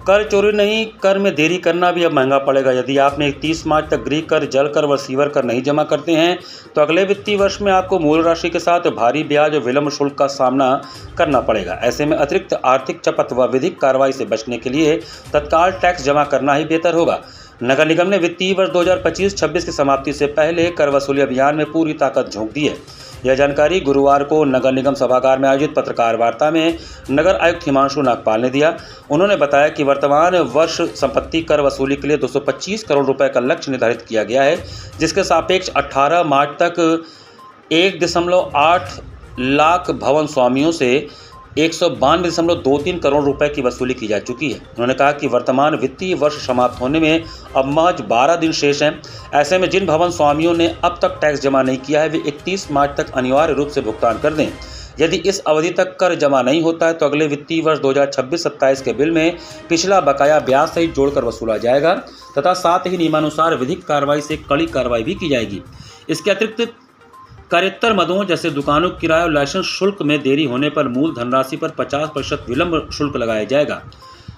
कर चोरी नहीं, कर में देरी करना भी अब महंगा पड़ेगा। यदि आपने 31 मार्च तक गृह कर, जल कर व सीवर कर नहीं जमा करते हैं तो अगले वित्तीय वर्ष में आपको मूल राशि के साथ भारी ब्याज और विलंब शुल्क का सामना करना पड़ेगा। ऐसे में अतिरिक्त आर्थिक चपत व विधिक कार्रवाई से बचने के लिए तत्काल टैक्स जमा करना ही बेहतर होगा। नगर निगम ने वित्तीय वर्ष 2025-26 की समाप्ति से पहले कर वसूली अभियान में पूरी ताकत झोंक दी है। यह जानकारी गुरुवार को नगर निगम सभागार में आयोजित पत्रकार वार्ता में नगर आयुक्त हिमांशु नागपाल ने दिया। उन्होंने बताया कि वर्तमान वर्ष संपत्ति कर वसूली के लिए 225 करोड़ रुपए का लक्ष्य निर्धारित किया गया है, जिसके सापेक्ष 18 मार्च तक 1.8 लाख भवन स्वामियों से 192.23 करोड़ रुपए की वसूली की जा चुकी है। उन्होंने कहा कि वर्तमान वित्तीय वर्ष समाप्त होने में अब महज 12 दिन शेष हैं। ऐसे में जिन भवन स्वामियों ने अब तक टैक्स जमा नहीं किया है वे 31 मार्च तक अनिवार्य रूप से भुगतान कर दें। यदि इस अवधि तक कर जमा नहीं होता है तो अगले वित्तीय वर्ष 2026-27 के बिल में पिछला बकाया ब्याज सहित जोड़कर वसूला जाएगा तथा साथ ही नियमानुसार विधिक कार्रवाई से कड़ी कार्रवाई भी की जाएगी। इसके अतिरिक्त करेत्तर मदों जैसे दुकानों किराए और लाइसेंस शुल्क में देरी होने पर मूल धनराशि पर 50% विलंब शुल्क लगाया जाएगा।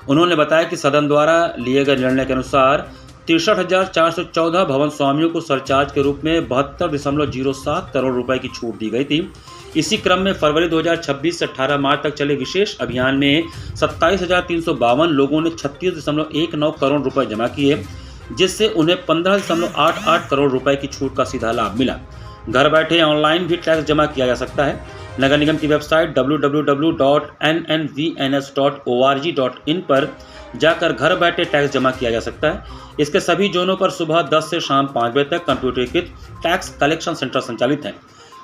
उन्होंने बताया कि सदन द्वारा लिए गए निर्णय के अनुसार 63,414 भवन स्वामियों को सरचार्ज के रूप में 72.07 करोड़ रुपए की छूट दी गई थी। इसी क्रम में फरवरी 2026 से 18 मार्च तक चले विशेष अभियान में 27,352 लोगों ने 36.19 करोड़ रुपए जमा किए, जिससे उन्हें 15.88 करोड़ रुपए की छूट का सीधा लाभ मिला। घर बैठे ऑनलाइन भी टैक्स जमा किया जा सकता है। नगर निगम की वेबसाइट www.nnvns.org.in पर जाकर घर बैठे टैक्स जमा किया जा सकता है। इसके सभी जोनों पर सुबह 10 से शाम 5 बजे तक कंप्यूटरीकृत टैक्स कलेक्शन सेंटर संचालित हैं।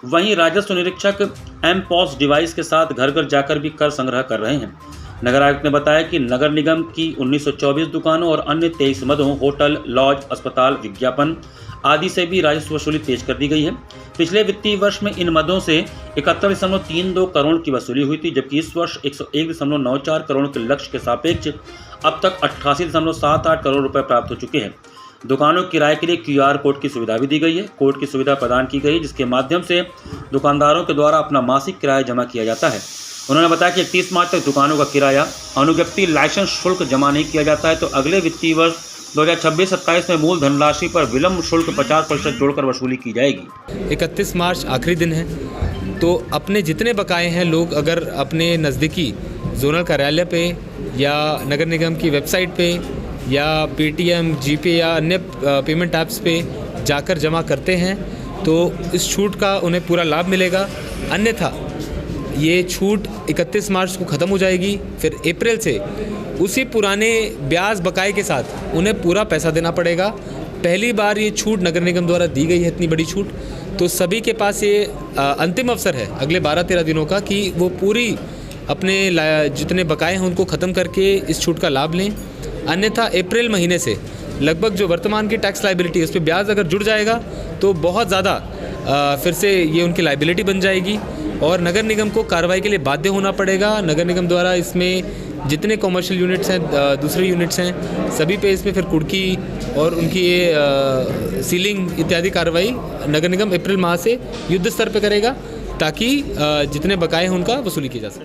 वहीं राजस्व निरीक्षक एम-पॉस डिवाइस के साथ घर घर जाकर भी कर संग्रह कर रहे हैं। नगर आयुक्त ने बताया कि नगर निगम की 1924 दुकानों और अन्य 23 मदों, होटल, लॉज, अस्पताल, विज्ञापन आदि से भी राजस्व वसूली तेज कर दी गई है। पिछले वित्तीय वर्ष में इन मदों से 71.32 करोड़ की वसूली हुई थी, जबकि इस वर्ष 101.94 करोड़ के लक्ष्य के सापेक्ष अब तक 88.78 करोड़ रुपए प्राप्त हो चुके हैं। दुकानों के किराए के लिए QR कोड की सुविधा भी दी गई है। कोड की सुविधा प्रदान की गई, जिसके माध्यम से दुकानदारों के द्वारा अपना मासिक किराया जमा किया जाता है। उन्होंने बताया कि 31 मार्च तक दुकानों का किराया, अनुज्ञप्ति, लाइसेंस शुल्क जमा नहीं किया जाता है तो अगले वित्तीय वर्ष 2026-27 में मूल धनराशि पर विलंब शुल्क 50% जोड़कर वसूली की जाएगी। 31 मार्च आखिरी दिन है, तो अपने जितने बकाए हैं लोग अगर अपने नज़दीकी जोनल कार्यालय पे या नगर निगम की वेबसाइट पे या पेटीएम, जीपे या अन्य पेमेंट ऐप्स पे जाकर जमा करते हैं तो इस छूट का उन्हें पूरा लाभ मिलेगा। अन्यथा ये छूट 31 मार्च को ख़त्म हो जाएगी। फिर अप्रैल से उसी पुराने ब्याज बकाए के साथ उन्हें पूरा पैसा देना पड़ेगा। पहली बार ये छूट नगर निगम द्वारा दी गई है, इतनी बड़ी छूट, तो सभी के पास ये अंतिम अवसर है अगले 12-13 दिनों का कि वो पूरी अपने जितने बकाए हैं उनको ख़त्म करके इस छूट का लाभ लें। अन्यथा अप्रैल महीने से लगभग जो वर्तमान की टैक्स लायबिलिटी है उस पर ब्याज अगर जुड़ जाएगा तो बहुत ज़्यादा फिर से ये उनकी लायबिलिटी बन जाएगी और नगर निगम को कार्रवाई के लिए बाध्य होना पड़ेगा। नगर निगम द्वारा इसमें जितने कॉमर्शियल यूनिट्स हैं, दूसरे यूनिट्स हैं, सभी पे इसमें फिर कुर्की और उनकी ये सीलिंग इत्यादि कार्रवाई नगर निगम अप्रैल माह से युद्ध स्तर पर करेगा ताकि जितने बकाए हैं उनका वसूली की जा सके।